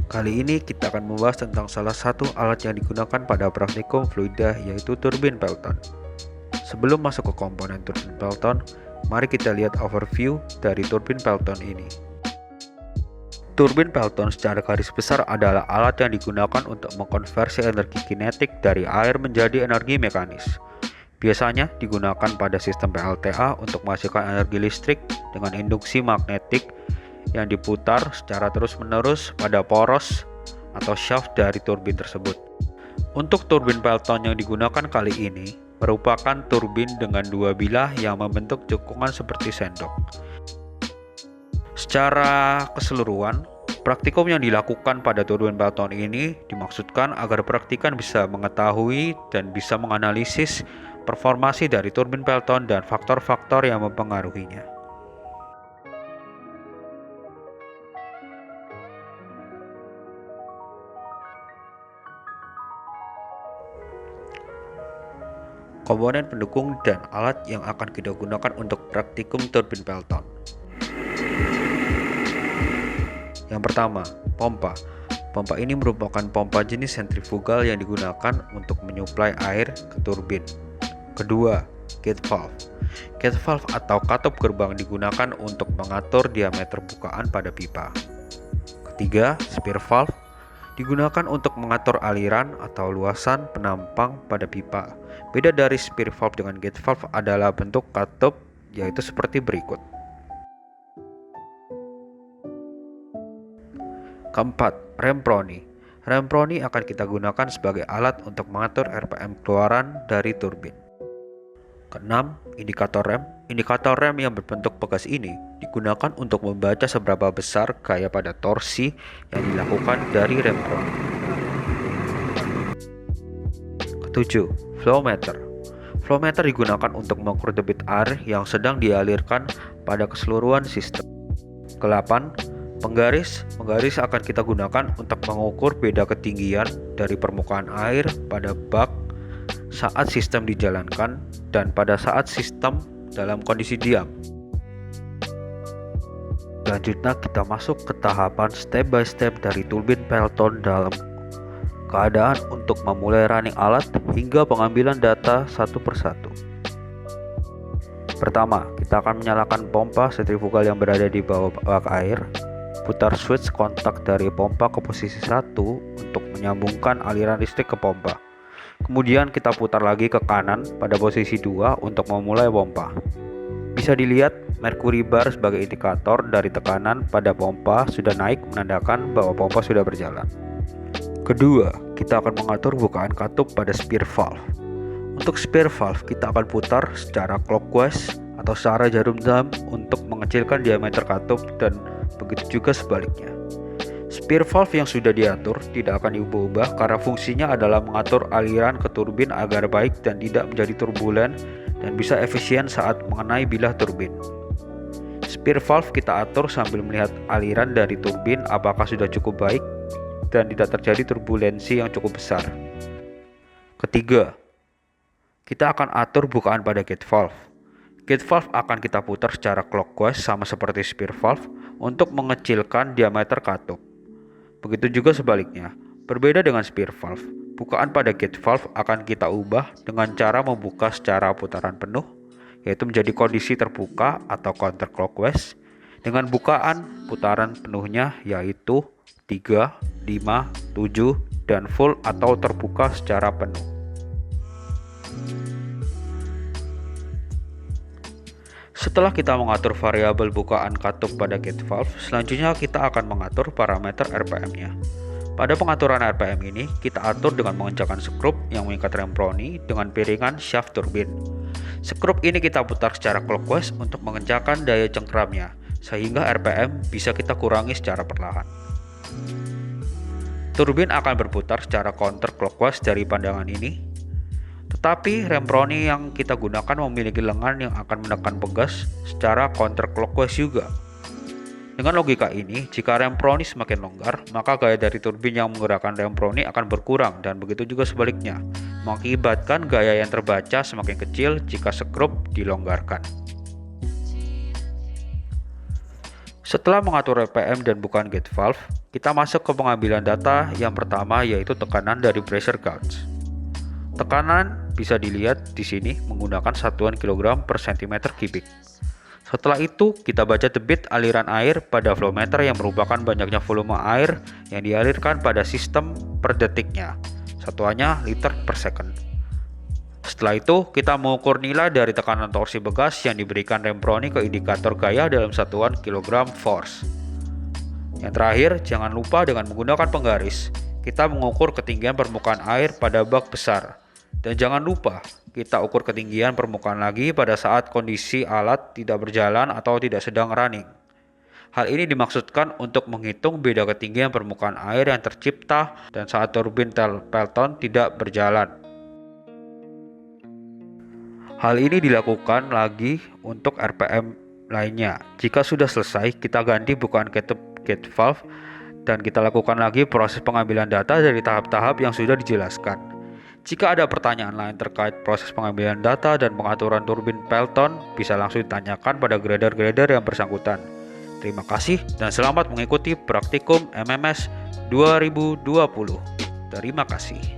Kali ini kita akan membahas tentang salah satu alat yang digunakan pada praktikum fluida, yaitu turbin Pelton. Sebelum masuk ke komponen turbin Pelton, mari kita lihat overview dari turbin Pelton ini. Turbin Pelton secara garis besar adalah alat yang digunakan untuk mengkonversi energi kinetik dari air menjadi energi mekanis. Biasanya digunakan pada sistem PLTA untuk menghasilkan energi listrik dengan induksi magnetik yang diputar secara terus-menerus pada poros atau shaft dari turbin tersebut. Untuk turbin Pelton yang digunakan kali ini merupakan turbin dengan dua bilah yang membentuk cekungan seperti sendok. Secara keseluruhan, praktikum yang dilakukan pada turbin Pelton ini dimaksudkan agar praktikan bisa mengetahui dan bisa menganalisis performasi dari turbin Pelton dan faktor-faktor yang mempengaruhinya. Komponen pendukung dan alat yang akan kita gunakan untuk praktikum turbin Pelton. Yang pertama, pompa. Pompa ini merupakan pompa jenis sentrifugal yang digunakan untuk menyuplai air ke turbin. Kedua, gate valve. Gate valve atau katup gerbang digunakan untuk mengatur diameter bukaan pada pipa. Ketiga, spear valve digunakan untuk mengatur aliran atau luasan penampang pada pipa. Beda dari spear valve dengan gate valve adalah bentuk katup, yaitu seperti berikut. Keempat, rem prony. Rem prony akan kita gunakan sebagai alat untuk mengatur RPM keluaran dari turbin. Keenam, indikator rem. Indikator rem yang berbentuk pegas ini digunakan untuk membaca seberapa besar gaya pada torsi yang dilakukan dari rem prony. Ketujuh, flow meter. Flow meter digunakan untuk mengukur debit air yang sedang dialirkan pada keseluruhan sistem. Kedelapan, penggaris. Penggaris akan kita gunakan untuk mengukur beda ketinggian dari permukaan air pada bak saat sistem dijalankan dan pada saat sistem dalam kondisi diam. Selanjutnya kita masuk ke tahapan step by step dari turbin Pelton dalam keadaan untuk memulai running alat hingga pengambilan data satu persatu. Pertama, kita akan menyalakan pompa sentrifugal yang berada di bawah bak air. Putar switch kontak dari pompa ke posisi 1 untuk menyambungkan aliran listrik ke pompa. Kemudian kita putar lagi ke kanan pada posisi 2 untuk memulai pompa. Bisa dilihat mercury bar sebagai indikator dari tekanan pada pompa sudah naik, menandakan bahwa pompa sudah berjalan. Kedua, kita akan mengatur bukaan katup pada spear valve. Untuk spear valve kita akan putar secara clockwise atau secara jarum jam untuk mengecilkan diameter katup dan begitu juga sebaliknya. Spear valve yang sudah diatur tidak akan diubah-ubah karena fungsinya adalah mengatur aliran ke turbin agar baik dan tidak menjadi turbulen dan bisa efisien saat mengenai bilah turbin. Spear valve kita atur sambil melihat aliran dari turbin apakah sudah cukup baik dan tidak terjadi turbulensi yang cukup besar. Ketiga, kita akan atur bukaan pada gate valve. Gate valve akan kita putar secara clockwise sama seperti spear valve untuk mengecilkan diameter katup. Begitu juga sebaliknya. Berbeda dengan spear valve, bukaan pada gate valve akan kita ubah dengan cara membuka secara putaran penuh, yaitu menjadi kondisi terbuka atau counterclockwise, dengan bukaan putaran penuhnya yaitu 3, 5, 7, dan full atau terbuka secara penuh. Setelah kita mengatur variabel bukaan katup pada gate valve, selanjutnya kita akan mengatur parameter RPM-nya. Pada pengaturan RPM ini, kita atur dengan mengencangkan skrup yang mengikat rem prony dengan piringan shaft turbin. Skrup ini kita putar secara clockwise untuk mengencangkan daya cengkramnya, sehingga RPM bisa kita kurangi secara perlahan. Turbin akan berputar secara counterclockwise dari pandangan ini, tetapi rem prony yang kita gunakan memiliki lengan yang akan menekan pegas secara counterclockwise juga. Dengan logika ini, jika rem prony semakin longgar, maka gaya dari turbin yang menggerakkan rem prony akan berkurang dan begitu juga sebaliknya, mengakibatkan gaya yang terbaca semakin kecil jika skrup dilonggarkan. Setelah mengatur RPM dan bukaan gate valve, Kita masuk ke pengambilan data yang pertama, yaitu tekanan dari pressure gauge. Tekanan bisa dilihat di sini menggunakan satuan kilogram per centimeter kubik. Setelah itu, kita baca debit aliran air pada flowmeter yang merupakan banyaknya volume air yang dialirkan pada sistem per detiknya. Satuannya liter per second. Setelah itu, kita mengukur nilai dari tekanan torsi bekas yang diberikan remproni ke indikator gaya dalam satuan kilogram force. Yang terakhir, jangan lupa dengan menggunakan penggaris, kita mengukur ketinggian permukaan air pada bak besar. Dan jangan lupa, kita ukur ketinggian permukaan lagi pada saat kondisi alat tidak berjalan atau tidak sedang running. Hal ini dimaksudkan untuk menghitung beda ketinggian permukaan air yang tercipta dan saat turbin Pelton tidak berjalan. Hal ini dilakukan lagi untuk RPM lainnya. Jika sudah selesai, kita ganti bukaan gate valve dan kita lakukan lagi proses pengambilan data dari tahap-tahap yang sudah dijelaskan. Jika ada pertanyaan lain terkait proses pengambilan data dan pengaturan turbin Pelton, bisa langsung ditanyakan pada grader-grader yang bersangkutan. Terima kasih dan selamat mengikuti praktikum MMS 2020. Terima kasih.